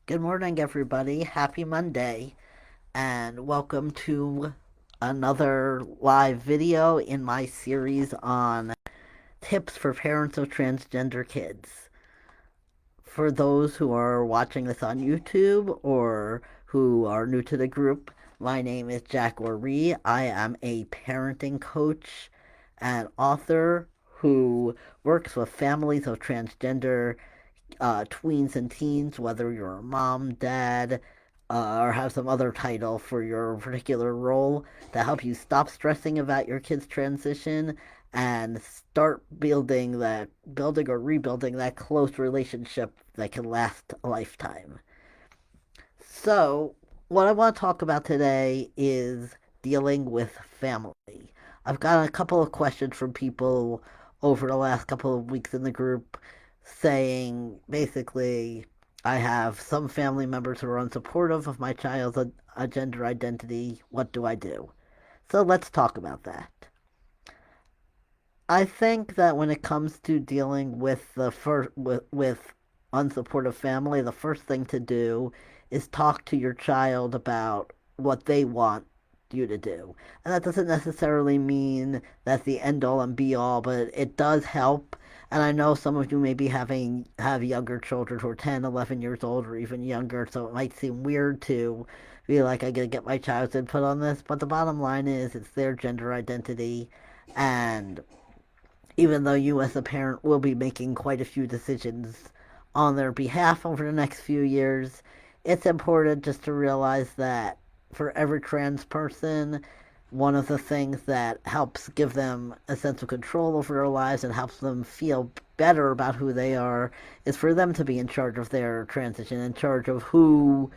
Good morning, everybody. Happy Monday, and welcome to another live video in my series on tips for parents of transgender kids. For those who are watching this on YouTube or who are new to the group, my name is Jack Orree. I am a parenting coach and author who works with families of transgender tweens and teens, whether you're a mom, dad, or have some other title for your particular role to help you stop stressing about your kid's transition and start building or rebuilding that close relationship that can last a lifetime. So, what I want to talk about today is dealing with family. I've got a couple of questions from people over the last couple of weeks in the group saying basically, I have some family members who are unsupportive of my child's gender identity. What do I do? So, let's talk about that. I think that when it comes to dealing with with unsupportive family, the first thing to do is talk to your child about what they want you to do. And that doesn't necessarily mean that's the end all and be all, but it does help. And I know some of you may be have younger children who are 10, 11 years old or even younger, so it might seem weird to be like, I gotta get my child's input on this. But the bottom line is it's their gender identity, and even though you as a parent will be making quite a few decisions on their behalf over the next few years, it's important just to realize that for every trans person, one of the things that helps give them a sense of control over their lives and helps them feel better about who they are is for them to be in charge of their transition, in charge of who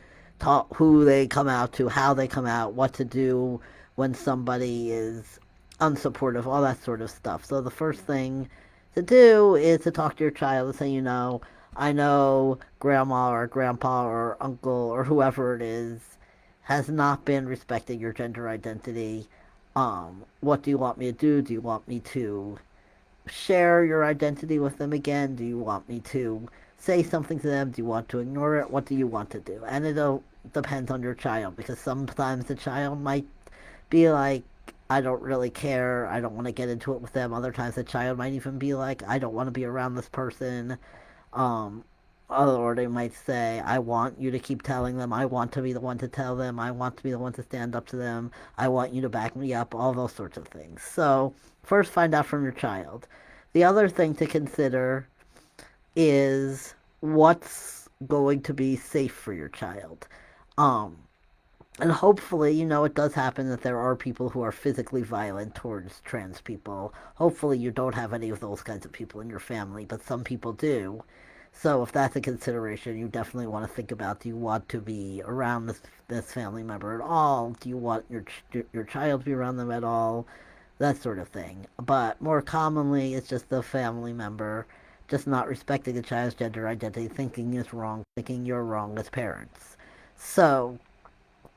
they come out to, how they come out, what to do when somebody is unsupportive, all that sort of stuff. So the first thing to do is to talk to your child and say, I know grandma or grandpa or uncle or whoever it is has not been respecting your gender identity. What do you want me to do? Do you want me to share your identity with them again? Do you want me to say something to them? Do you want to ignore it? What do you want to do? And it'll depend on your child because sometimes the child might be like, I don't really care. I don't want to get into it with them. Other times the child might even be like, I don't want to be around this person. Um, or they might say, I want you to keep telling them. I want to be the one to tell them. I want to be the one to stand up to them. I want you to back me up. All those sorts of things. So, first find out from your child. The other thing to consider is what's going to be safe for your child. Um, and hopefully, it does happen that there are people who are physically violent towards trans people. Hopefully, you don't have any of those kinds of people in your family, but some people do. So, if that's a consideration, you definitely want to think about: do you want to be around this family member at all? Do you want your child to be around them at all? That sort of thing. But more commonly, it's just the family member just not respecting the child's gender identity, thinking it's wrong, thinking you're wrong as parents. So,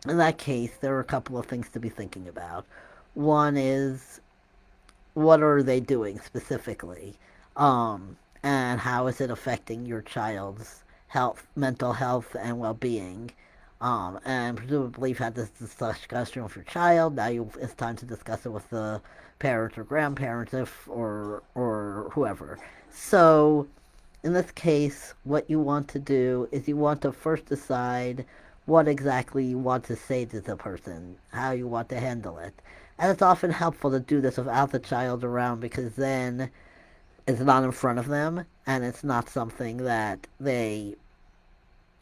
in that case, there are a couple of things to be thinking about. One is, what are they doing specifically? And how is it affecting your child's health, mental health, and well being? And presumably you've had this discussion with your child. It's time to discuss it with the parents or grandparents, or whoever. So, in this case, what you want to do is you want to first decide what exactly you want to say to the person, how you want to handle it. And it's often helpful to do this without the child around because then it's not in front of them and it's not something that they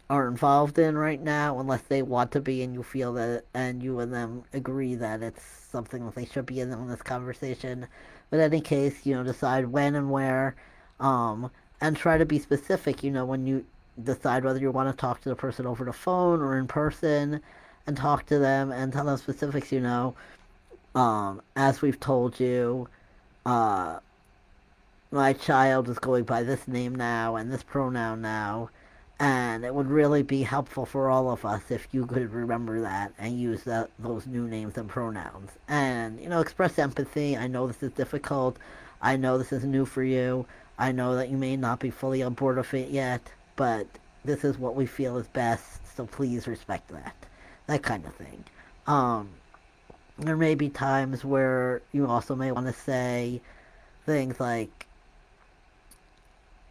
are involved in right now unless they want to be and you feel that and you and them agree that it's something that they should be in on this conversation. But in any case, decide when and where, and try to be specific, when you decide whether you want to talk to the person over the phone or in person and talk to them and tell them specifics, as we've told you, uh, my child is going by this name now and this pronoun now, and it would really be helpful for all of us if you could remember that and use those new names and pronouns. And, express empathy. I know this is difficult. I know this is new for you. I know that you may not be fully on board with it yet, but This is what we feel is best, so please respect that. That kind of thing. Um, there may be times where you also may want to say things like,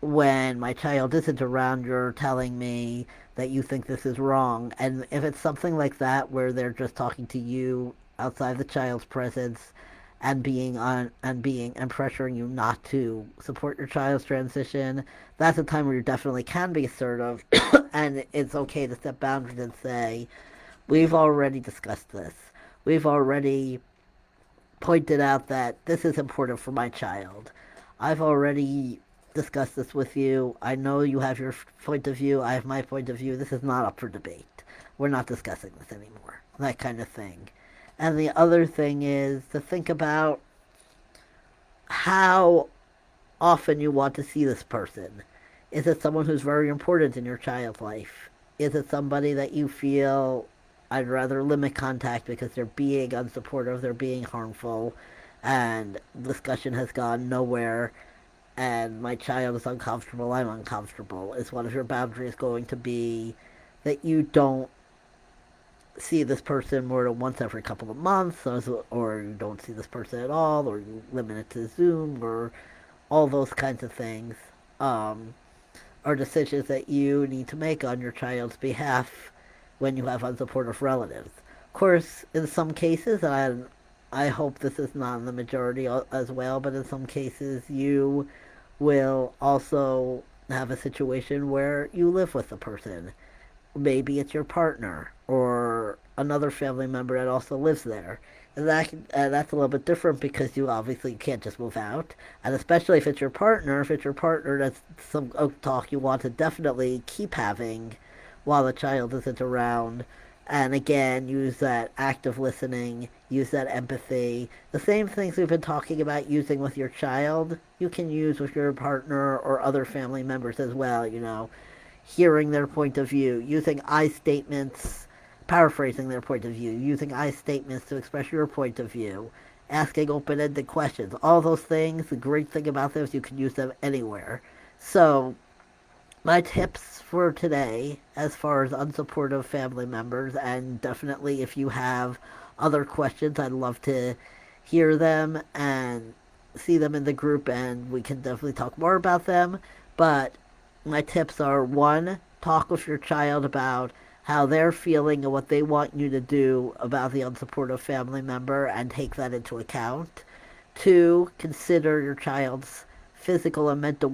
when my child isn't around, you're telling me that you think this is wrong. And if it's something like that where they're just talking to you outside the child's presence and being pressuring you not to support your child's transition, that's a time where you definitely can be assertive and it's okay to set boundaries and say, we've already discussed this. We've already pointed out that this is important for my child. I've already discussed this with you. I know you have your point of view. I have my point of view. This is not up for debate. We're not discussing this anymore. That kind of thing. And the other thing is to think about how often you want to see this person. Is it someone who's very important in your child's life? Is it somebody that you feel I'd rather limit contact because they're being unsupportive, they're being harmful, and discussion has gone nowhere, and my child is uncomfortable, I'm uncomfortable? Is one of your boundaries going to be that you don't see this person more than once every couple of months, or you don't see this person at all, or you limit it to Zoom, or all those kinds of things? Um, are decisions that you need to make on your child's behalf when you have unsupportive relatives. Of course, in some cases, and I hope this is not in the majority as well, but in some cases, you will also have a situation where you live with the person. Maybe it's your partner or another family member that also lives there. That's a little bit different because you obviously can't just move out, and especially if it's your partner. If it's your partner, that's some talk you want to definitely keep having while the child isn't around. And again, use that active listening, use that empathy. The same things we've been talking about using with your child, you can use with your partner or other family members as well. Hearing their point of view, using I statements, paraphrasing their point of view, using I statements to express your point of view, asking open ended questions. All those things, the great thing about them is you can use them anywhere. So, my tips for today, as far as unsupportive family members, and definitely if you have other questions, I'd love to hear them and see them in the group, and we can definitely talk more about them. But my tips are: one, talk with your child about how they're feeling and what they want you to do about the unsupportive family member and take that into account. Two, consider your child's physical and mental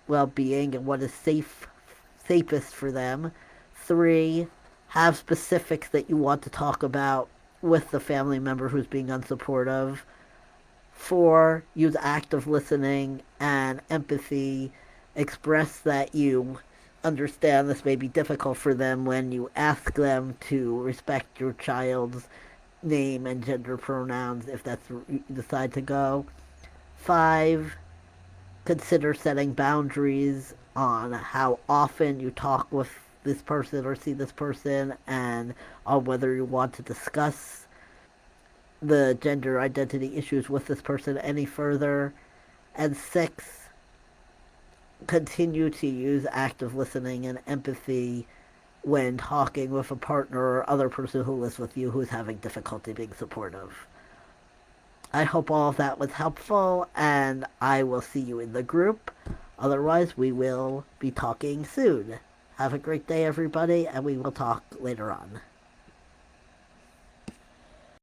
well-being and what is safest for them. Three, have specifics that you want to talk about with the family member who's being unsupportive. Four, use active listening and empathy. Express that you understand this may be difficult for them when you ask them to respect your child's name and gender pronouns if that's where you decide to go. Five, consider setting boundaries on how often you talk with this person or see this person, and on whether you want to discuss the gender identity issues with this person any further. And six, continue to use active listening and empathy when talking with a partner or other person who lives with you who's having difficulty being supportive. I hope all of that was helpful, and I will see you in the group. Otherwise, we will be talking soon. Have a great day, everybody, and we will talk later on.